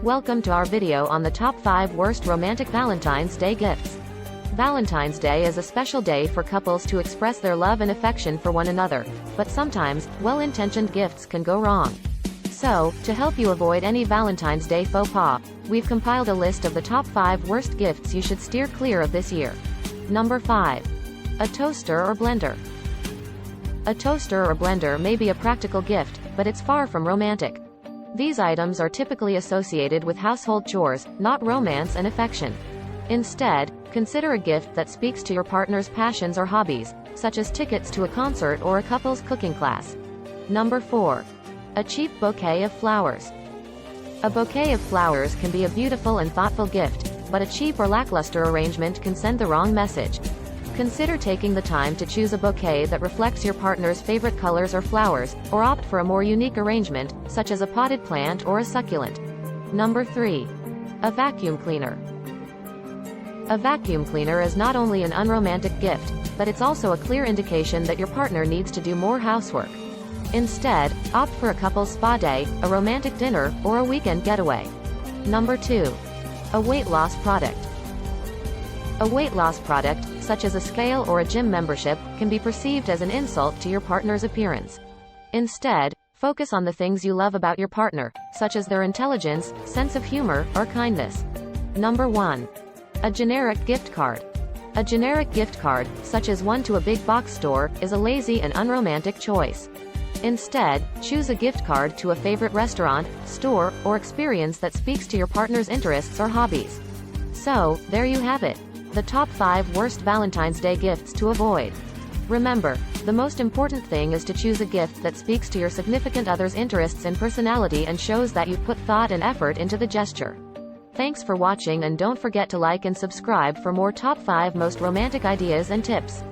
Welcome to our video on the top 5 worst romantic Valentine's Day gifts. Valentine's Day is a special day for couples to express their love and affection for one another, but sometimes, well-intentioned gifts can go wrong. So, to help you avoid any Valentine's Day faux pas, we've compiled a list of the top 5 worst gifts you should steer clear of this year. Number 5. A toaster or blender. A toaster or blender may be a practical gift, but it's far from romantic. These items are typically associated with household chores, not romance and affection. Instead, consider a gift that speaks to your partner's passions or hobbies, such as tickets to a concert or a couple's cooking class. Number 4. A cheap bouquet of flowers. A bouquet of flowers can be a beautiful and thoughtful gift, but a cheap or lackluster arrangement can send the wrong message. Consider taking the time to choose a bouquet that reflects your partner's favorite colors or flowers, or opt for a more unique arrangement, such as a potted plant or a succulent. Number 3. A vacuum cleaner. A vacuum cleaner is not only an unromantic gift, but it's also a clear indication that your partner needs to do more housework. Instead, opt for a couple's spa day, a romantic dinner, or a weekend getaway. Number 2. A weight loss product. A weight loss product, such as a scale or a gym membership, can be perceived as an insult to your partner's appearance. Instead, focus on the things you love about your partner, such as their intelligence, sense of humor, or kindness. Number 1. A generic gift card. A generic gift card, such as one to a big box store, is a lazy and unromantic choice. Instead, choose a gift card to a favorite restaurant, store, or experience that speaks to your partner's interests or hobbies. So, there you have it. The top 5 worst Valentine's Day gifts to avoid. Remember, the most important thing is to choose a gift that speaks to your significant other's interests and personality and shows that you've put thought and effort into the gesture. Thanks for watching, and don't forget to like and subscribe for more top 5 most romantic ideas and tips.